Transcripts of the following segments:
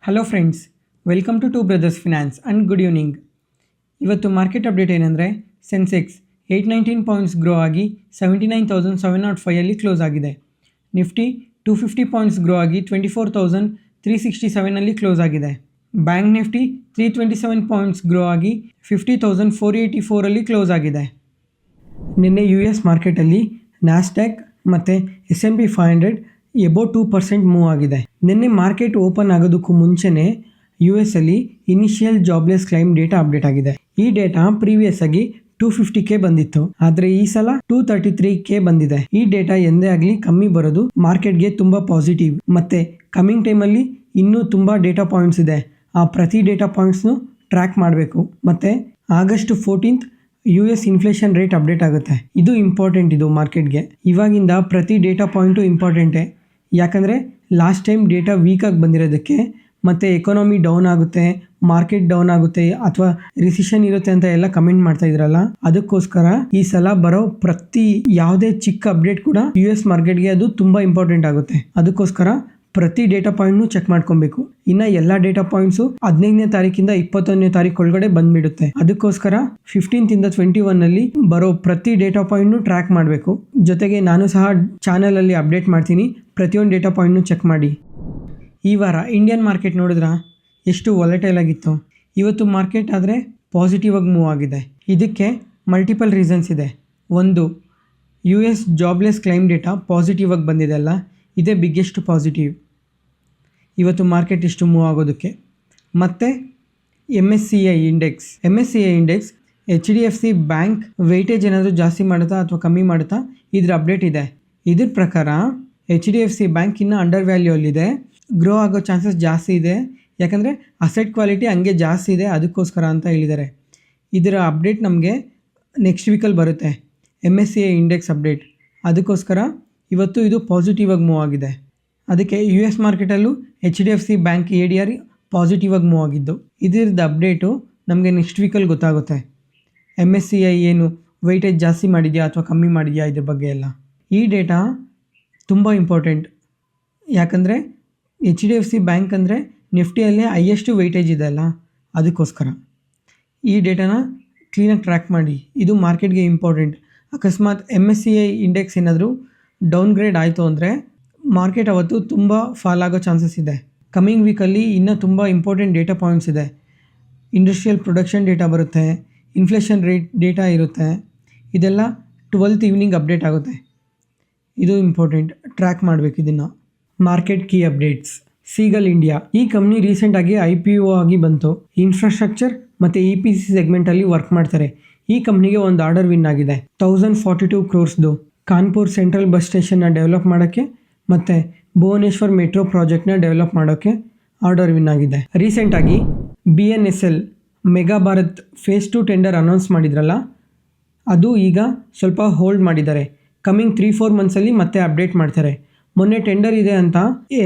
Hello friends, welcome to two brothers finance and good evening. ಇವತ್ತು market update ಏನಂದರೆ, Sensex 819 points grow ಆಗಿ 79,705 close ಆಗಿದೆ. Nifty 250 points grow ಆಗಿ 24,367 close ಆಗಿದೆ. Bank Nifty 327 points grow ಆಗಿ 50,484 close ಆಗಿದೆ. ನಿನ್ನೆ US ಮಾರ್ಕೆಟಲ್ಲಿ ನ್ಯಾಸ್ಡ್ಯಾಕ್ ಮತ್ತು S&P 500 ಎಬೌಟ್ 2% ಮೂವ್ ಆಗಿದೆ. ನಿನ್ನೆ ಮಾರ್ಕೆಟ್ ಓಪನ್ ಆಗೋದಕ್ಕೂ ಮುಂಚೆನೇ US ಅಲ್ಲಿ initial jobless claim data update ಆಗಿದೆ. ಈ ಡೇಟಾ ಪ್ರೀವಿಯಸ್ ಆಗಿ 250K ಬಂದಿತ್ತು, ಆದರೆ ಈ ಸಲ 233K ಬಂದಿದೆ. ಈ ಡೇಟಾ ಎಂದೇ ಆಗಲಿ ಕಮ್ಮಿ ಬರೋದು ಮಾರ್ಕೆಟ್ಗೆ ತುಂಬ ಪಾಸಿಟಿವ್. ಮತ್ತು ಕಮಿಂಗ್ ಟೈಮಲ್ಲಿ ಇನ್ನೂ ತುಂಬ ಡೇಟಾ ಪಾಯಿಂಟ್ಸ್ ಇದೆ. ಆ ಪ್ರತಿ ಡೇಟಾ ಪಾಯಿಂಟ್ಸ್ನು ಟ್ರ್ಯಾಕ್ ಮಾಡಬೇಕು. ಮತ್ತು August 14 US inflation rate update ಆಗುತ್ತೆ. ಇದು ಇಂಪಾರ್ಟೆಂಟ್, ಇದು ಮಾರ್ಕೆಟ್ಗೆ. ಇವಾಗಿಂದ ಪ್ರತಿ ಡೇಟಾ ಪಾಯಿಂಟು ಇಂಪಾರ್ಟೆಂಟೇ. ಯಾಕಂದರೆ ಲಾಸ್ಟ್ ಟೈಮ್ ಡೇಟಾ ವೀಕಾಗಿ ಬಂದಿರೋದಕ್ಕೆ ಮತ್ತು ಎಕಾನಮಿ ಡೌನ್ ಆಗುತ್ತೆ, ಮಾರ್ಕೆಟ್ ಡೌನ್ ಆಗುತ್ತೆ ಅಥವಾ ರಿಸಿಷನ್ ಇರುತ್ತೆ ಅಂತ ಎಲ್ಲ ಕಮೆಂಟ್ ಮಾಡ್ತಾ ಇದ್ರಲ್ಲ, ಅದಕ್ಕೋಸ್ಕರ ಈ ಸಲ ಬರೋ ಪ್ರತಿ ಯಾವುದೇ ಚಿಕ್ಕ ಅಪ್ಡೇಟ್ ಕೂಡ US ಮಾರ್ಕೆಟ್ಗೆ ಅದು ತುಂಬ ಇಂಪಾರ್ಟೆಂಟ್ ಆಗುತ್ತೆ. ಅದಕ್ಕೋಸ್ಕರ ಪ್ರತಿ ಡೇಟಾ ಪಾಯಿಂಟ್ನು ಚೆಕ್ ಮಾಡ್ಕೊಬೇಕು. ಇನ್ನು ಎಲ್ಲ ಡೇಟಾ ಪಾಯಿಂಟ್ಸು 15ನೇ ತಾರೀಕಿಂದ 21ನೇ ತಾರೀಕು ಒಳಗಡೆ ಬಂದ್ಬಿಡುತ್ತೆ. ಅದಕ್ಕೋಸ್ಕರ 15 21 ಬರೋ ಪ್ರತಿ ಡೇಟಾ ಪಾಯಿಂಟ್ನು ಟ್ರ್ಯಾಕ್ ಮಾಡಬೇಕು. ಜೊತೆಗೆ ನಾನು ಸಹ ಚಾನಲಲ್ಲಿ ಅಪ್ಡೇಟ್ ಮಾಡ್ತೀನಿ, ಪ್ರತಿಯೊಂದು ಡೇಟಾ ಪಾಯಿಂಟ್ನು ಚೆಕ್ ಮಾಡಿ. ಈ ವಾರ ಇಂಡಿಯನ್ ಮಾರ್ಕೆಟ್ ನೋಡಿದ್ರೆ ಎಷ್ಟು ವಾಲಟೈಲ್ ಆಗಿತ್ತು. ಇವತ್ತು ಮಾರ್ಕೆಟ್ ಆದರೆ ಪಾಸಿಟಿವ್ ಆಗಿ ಮೂವ್ ಆಗಿದೆ. ಇದಕ್ಕೆ ಮಲ್ಟಿಪಲ್ ರೀಸನ್ಸ್ ಇದೆ. ಒಂದು, US jobless claim data positive ಆಗಿ ಬಂದಿದೆ ಅಲ್ಲ, ಇದೇ ಬಿಗ್ಗೆಸ್ಟ್ ಪಾಸಿಟಿವ್ ಇವತ್ತು ಮಾರ್ಕೆಟ್ ಇಷ್ಟು ಮೂವ್ ಆಗೋದಕ್ಕೆ. ಮತ್ತು MSCI index HDFC bank weightage ಏನಾದರೂ ಜಾಸ್ತಿ ಮಾಡುತ್ತಾ ಅಥವಾ ಕಮ್ಮಿ ಮಾಡುತ್ತಾ, ಇದ್ರ ಅಪ್ಡೇಟ್ ಇದೆ. ಇದ್ರ ಪ್ರಕಾರ HDFC ಬ್ಯಾಂಕ್ ಇನ್ನೂ ಅಂಡರ್ ವ್ಯಾಲ್ಯೂಯಲ್ಲಿದೆ, ಗ್ರೋ ಆಗೋ ಚಾನ್ಸಸ್ ಜಾಸ್ತಿ ಇದೆ. ಯಾಕಂದರೆ ಅಸೆಟ್ ಕ್ವಾಲಿಟಿ ಹಂಗೆ ಜಾಸ್ತಿ ಇದೆ, ಅದಕ್ಕೋಸ್ಕರ ಅಂತ ಹೇಳಿದ್ದಾರೆ. ಇದರ ಅಪ್ಡೇಟ್ ನಮಗೆ ನೆಕ್ಸ್ಟ್ ವೀಕಲ್ಲಿ ಬರುತ್ತೆ, MSCI ಇಂಡೆಕ್ಸ್ ಅಪ್ಡೇಟ್. ಅದಕ್ಕೋಸ್ಕರ ಇವತ್ತು ಇದು ಪಾಸಿಟಿವ್ ಆಗಿ ಮೂವ್ ಆಗಿದೆ. ಅದಕ್ಕೆ US ಮಾರ್ಕೆಟಲ್ಲೂ HDFC bank ADR positive ಆಗಿ ಮೂವ್ ಆಗಿದ್ದು. ಇದ್ರದ್ದು ಅಪ್ಡೇಟು ನಮಗೆ ನೆಕ್ಸ್ಟ್ ವೀಕಲ್ಲಿ ಗೊತ್ತಾಗುತ್ತೆ. MSCI ಏನು ವೆಯ್ಟೇಜ್ ಜಾಸ್ತಿ ಮಾಡಿದೆಯಾ ಅಥವಾ ಕಮ್ಮಿ ಮಾಡಿದೆಯಾ, ಇದ್ರ ಬಗ್ಗೆ ಎಲ್ಲ. ಈ ಡೇಟಾ ತುಂಬ ಇಂಪಾರ್ಟೆಂಟ್. ಯಾಕಂದರೆ HDFC ಬ್ಯಾಂಕ್ ಅಂದರೆ ನಿಫ್ಟಿಯಲ್ಲೇ ಹೈಯೆಸ್ಟ್ ವೆಯ್ಟೇಜ್ ಇದೆ ಅಲ್ಲ, ಅದಕ್ಕೋಸ್ಕರ ಈ ಡೇಟಾನ ಕ್ಲೀನಾಗಿ ಟ್ರ್ಯಾಕ್ ಮಾಡಿ. ಇದು ಮಾರ್ಕೆಟ್ಗೆ ಇಂಪಾರ್ಟೆಂಟ್. ಅಕಸ್ಮಾತ್ MSCI ಇಂಡೆಕ್ಸ್ ಏನಾದರೂ ಡೌನ್ಗ್ರೇಡ್ ಆಯಿತು ಅಂದರೆ ಮಾರ್ಕೆಟ್ ಅವತ್ತು ತುಂಬ ಫಾಲ್ ಆಗೋ ಚಾನ್ಸಸ್ ಇದೆ. ಕಮಿಂಗ್ ವೀಕಲ್ಲಿ ಇನ್ನೂ ತುಂಬ ಇಂಪಾರ್ಟೆಂಟ್ ಡೇಟಾ ಪಾಯಿಂಟ್ಸ್ ಇದೆ. ಇಂಡಸ್ಟ್ರಿಯಲ್ ಪ್ರೊಡಕ್ಷನ್ ಡೇಟಾ ಬರುತ್ತೆ, ಇನ್ಫ್ಲೇಷನ್ ರೇಟ್ ಡೇಟಾ ಇರುತ್ತೆ. ಇದೆಲ್ಲ 12th ಈವ್ನಿಂಗ್ ಅಪ್ಡೇಟ್ ಆಗುತ್ತೆ. ಇದು ಇಂಪಾರ್ಟೆಂಟ್, ಟ್ರ್ಯಾಕ್ ಮಾಡಬೇಕು ಇದನ್ನು. Market key updates. Seagull India ಈ ಕಂಪ್ನಿ ರೀಸೆಂಟಾಗಿ IPO ಆಗಿ ಬಂತು. ಇನ್ಫ್ರಾಸ್ಟ್ರಕ್ಚರ್ ಮತ್ತು EPC ಸೆಗ್ಮೆಂಟಲ್ಲಿ ವರ್ಕ್ ಮಾಡ್ತಾರೆ. ಈ ಕಂಪ್ನಿಗೆ ಒಂದು ಆರ್ಡರ್ ವಿನ್ ಆಗಿದೆ, 1042 crores. ಕಾನ್ಪುರ್ ಸೆಂಟ್ರಲ್ ಬಸ್ ಸ್ಟೇಷನ್ನ ಡೆವಲಪ್ ಮಾಡೋಕ್ಕೆ ಮತ್ತು ಭುವನೇಶ್ವರ್ ಮೆಟ್ರೋ ಪ್ರಾಜೆಕ್ಟ್ನ ಡೆವಲಪ್ ಮಾಡೋಕ್ಕೆ ಆರ್ಡರ್ ವಿನ್ ಆಗಿದೆ. ರೀಸೆಂಟಾಗಿ BNSL mega Bharat phase 2 tender announce ಮಾಡಿದ್ರಲ್ಲ, ಅದು ಈಗ ಸ್ವಲ್ಪ ಹೋಲ್ಡ್ ಮಾಡಿದ್ದಾರೆ. ಕಮಿಂಗ್ 3-4 ಮಂತ್ಸಲ್ಲಿ ಮತ್ತೆ ಅಪ್ಡೇಟ್ ಮಾಡ್ತಾರೆ. ಮೊನ್ನೆ ಟೆಂಡರ್ ಇದೆ ಅಂತ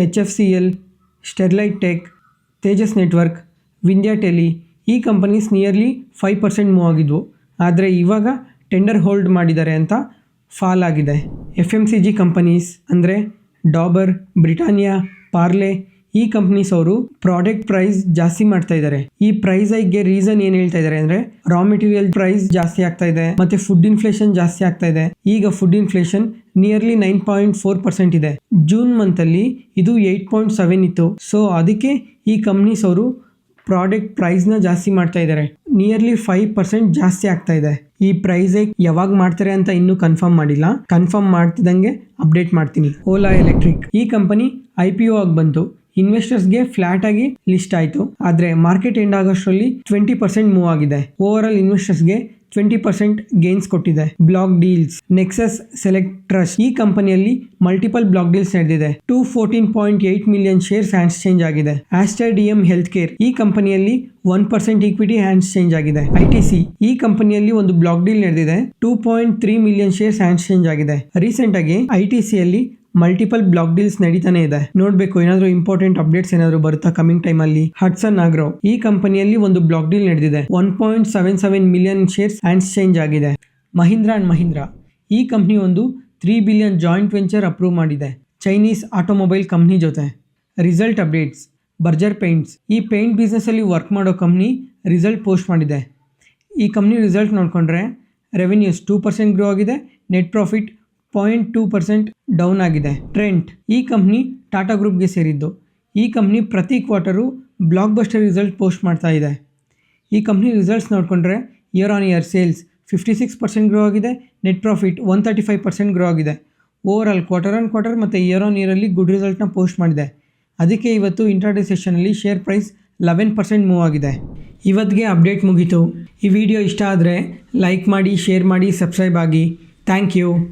HFCL, Sterlite tech, Tejas network, Vindhya tele ಈ ಕಂಪನೀಸ್ ನಿಯರ್ಲಿ 5% ಮೂವ್ ಆಗಿದ್ವು. ಆದರೆ ಇವಾಗ ಟೆಂಡರ್ ಹೋಲ್ಡ್ ಮಾಡಿದ್ದಾರೆ ಅಂತ ಫಾಲ್ ಆಗಿದೆ. FMCG ಕಂಪನೀಸ್ ಅಂದರೆ ಡಾಬರ್, ಬ್ರಿಟಾನಿಯಾ, ಪಾರ್ಲೆ ಈ ಕಂಪ್ನೀಸ್ ಅವರು ಪ್ರಾಡಕ್ಟ್ ಪ್ರೈಸ್ ಜಾಸ್ತಿ ಮಾಡ್ತಾ ಇದ್ದಾರೆ. ಈ ಪ್ರೈಸ್ ಹೈಕ್ಗೆ ರೀಸನ್ ಏನು ಹೇಳ್ತಾ ಇದ್ದಾರೆ ಅಂದರೆ, ರಾ ಮೆಟೀರಿಯಲ್ ಪ್ರೈಸ್ ಜಾಸ್ತಿ ಆಗ್ತಾ ಇದೆ ಮತ್ತು ಫುಡ್ ಇನ್ಫ್ಲೇಷನ್ ಜಾಸ್ತಿ ಆಗ್ತಾ ಇದೆ. ಈಗ ಫುಡ್ ಇನ್ಫ್ಲೇಷನ್ ನಿಯರ್ಲಿ 9.4% ಇದೆ. ಜೂನ್ ಮಂತಲ್ಲಿ ಇದು 8.7 ಇತ್ತು. ಸೊ ಅದಕ್ಕೆ ಈ ಕಂಪ್ನೀಸ್ ಅವರು ಪ್ರಾಡಕ್ಟ್ ಪ್ರೈಸ್ನ ಜಾಸ್ತಿ ಮಾಡ್ತಾ ಇದ್ದಾರೆ. ನಿಯರ್ಲಿ 5% ಜಾಸ್ತಿ ಆಗ್ತಾ ಇದೆ. ಈ ಪ್ರೈಸ್ ಯಾವಾಗ ಮಾಡ್ತಾರೆ ಅಂತ ಇನ್ನೂ ಕನ್ಫರ್ಮ್ ಮಾಡಿಲ್ಲ. ಕನ್ಫರ್ಮ್ ಮಾಡ್ತಿದ್ದಂಗೆ ಅಪ್ಡೇಟ್ ಮಾಡ್ತೀನಿ. ಓಲಾ ಎಲೆಕ್ಟ್ರಿಕ್ ಈ ಕಂಪನಿ IPO ಆಗಿ ಬಂತು. ಇನ್ವೆಸ್ಟರ್ಸ್ಗೆ ಫ್ಲಾಟ್ ಆಗಿ ಲಿಸ್ಟ್ ಆಯಿತು, ಆದರೆ ಮಾರ್ಕೆಟ್ ಎಂಡ್ ಆಗೋಷ್ಟರಲ್ಲಿ 20% ಮೂವ್ ಆಗಿದೆ. ಓವರ್ ಆಲ್ ಇನ್ವೆಸ್ಟರ್ಸ್ಗೆ 20% ಗೇನ್ಸ್ ಕೊಟ್ಟಿದೆ. Block deals. Nexus Select Trust ಈ ಕಂಪನಿಯಲ್ಲಿ ಮಲ್ಟಿಪಲ್ ಬ್ಲಾಕ್ ಡೀಲ್ಸ್ ನಡೆದಿದೆ. 214.8 million ಶೇರ್ಸ್ ಹ್ಯಾಂಡ್ಸ್ ಚೇಂಜ್ ಆಗಿದೆ. ಆಸ್ಟರ್ DM ಹೆಲ್ತ್ ಕೇರ್ ಈ ಕಂಪನಿಯಲ್ಲಿ 1% ಈಕ್ವಿಟಿ ಹ್ಯಾಂಡ್ಸ್ ಚೇಂಜ್ ಆಗಿದೆ. ITC ಈ ಕಂಪನಿಯಲ್ಲಿ ಒಂದು ಬ್ಲಾಕ್ ಡೀಲ್ ನಡೆದಿದೆ. 2.3 million ಶೇರ್ಸ್ ಹ್ಯಾಂಡ್ಸ್ ಚೇಂಜ್ ಆಗಿದೆ. ರೀಸೆಂಟ್ ಆಗಿ ITCಯಲ್ಲಿ ಮಲ್ಟಿಪಲ್ ಬ್ಲಾಕ್ ಡೀಲ್ಸ್ ನಡೀತಾನೆ ಇದೆ. ನೋಡಬೇಕು ಏನಾದರೂ ಇಂಪಾರ್ಟೆಂಟ್ ಅಪ್ಡೇಟ್ಸ್ ಏನಾದರೂ ಬರುತ್ತಾ ಕಮಿಂಗ್ ಟೈಮಲ್ಲಿ. ಹಡ್ಸನ್ ಆಗ್ರೋ ಈ ಕಂಪನಿಯಲ್ಲಿ ಒಂದು ಬ್ಲಾಕ್ ಡೀಲ್ ನಡೆದಿದೆ. 1.77 million ಶೇರ್ಸ್ ಹ್ಯಾಂಡ್ಸ್ ಚೇಂಜ್ ಆಗಿದೆ. ಮಹೀಂದ್ರಾ ಅಂಡ್ ಮಹೀಂದ್ರಾ ಈ ಕಂಪ್ನಿ ಒಂದು 3 billion ಜಾಯಿಂಟ್ ವೆಂಚರ್ ಅಪ್ರೂವ್ ಮಾಡಿದೆ ಚೈನೀಸ್ ಆಟೋಮೊಬೈಲ್ ಕಂಪ್ನಿ ಜೊತೆ. Result updates. Berger Paints. ಈ ಪೇಂಟ್ ಬಿಸ್ನೆಸ್ಸಲ್ಲಿ ವರ್ಕ್ ಮಾಡೋ ಕಂಪ್ನಿ ರಿಸಲ್ಟ್ ಪೋಸ್ಟ್ ಮಾಡಿದೆ. ಈ ಕಂಪ್ನಿ ರಿಸಲ್ಟ್ ನೋಡಿಕೊಂಡ್ರೆ ರೆವೆನ್ಯೂಸ್ 2% ಗ್ರೋ ಆಗಿದೆ, ನೆಟ್ ಪ್ರಾಫಿಟ್ 0.2% ಡೌನ್ ಆಗಿದೆ. ಟ್ರೆಂಟ್ ಈ ಕಂಪ್ನಿ ಟಾಟಾ ಗ್ರೂಪ್ಗೆ ಸೇರಿದ್ದು. ಈ ಕಂಪ್ನಿ ಪ್ರತಿ quarter blockbuster result post ಮಾಡ್ತಾ ಇದೆ. ಈ ಕಂಪ್ನಿ ರಿಸಲ್ಟ್ಸ್ ನೋಡಿಕೊಂಡ್ರೆ year on year sales 56% grow ಆಗಿದೆ, ನೆಟ್ ಪ್ರಾಫಿಟ್ 135% ಗ್ರೋ ಆಗಿದೆ. ಓವರಾಲ್ ಕ್ವಾರ್ಟರ್ ಆನ್ ಕ್ವಾರ್ಟರ್ ಮತ್ತು ಇಯರ್ ಆನ್ ಇಯರಲ್ಲಿ ಗುಡ್ ರಿಸಲ್ಟ್ನ ಪೋಸ್ಟ್ ಮಾಡಿದೆ. ಅದಕ್ಕೆ ಇವತ್ತು ಇಂಟ್ರಾಡೇ ಸೆಷನಲ್ಲಿ ಶೇರ್ ಪ್ರೈಸ್ 11% ಮೂವ್ ಆಗಿದೆ. ಇವತ್ತಿಗೆ ಅಪ್ಡೇಟ್ ಮುಗೀತು. ಈ ವಿಡಿಯೋ ಇಷ್ಟ ಆದರೆ ಲೈಕ್ ಮಾಡಿ, ಶೇರ್ ಮಾಡಿ, ಸಬ್ಸ್ಕ್ರೈಬ್ ಆಗಿ. Thank you.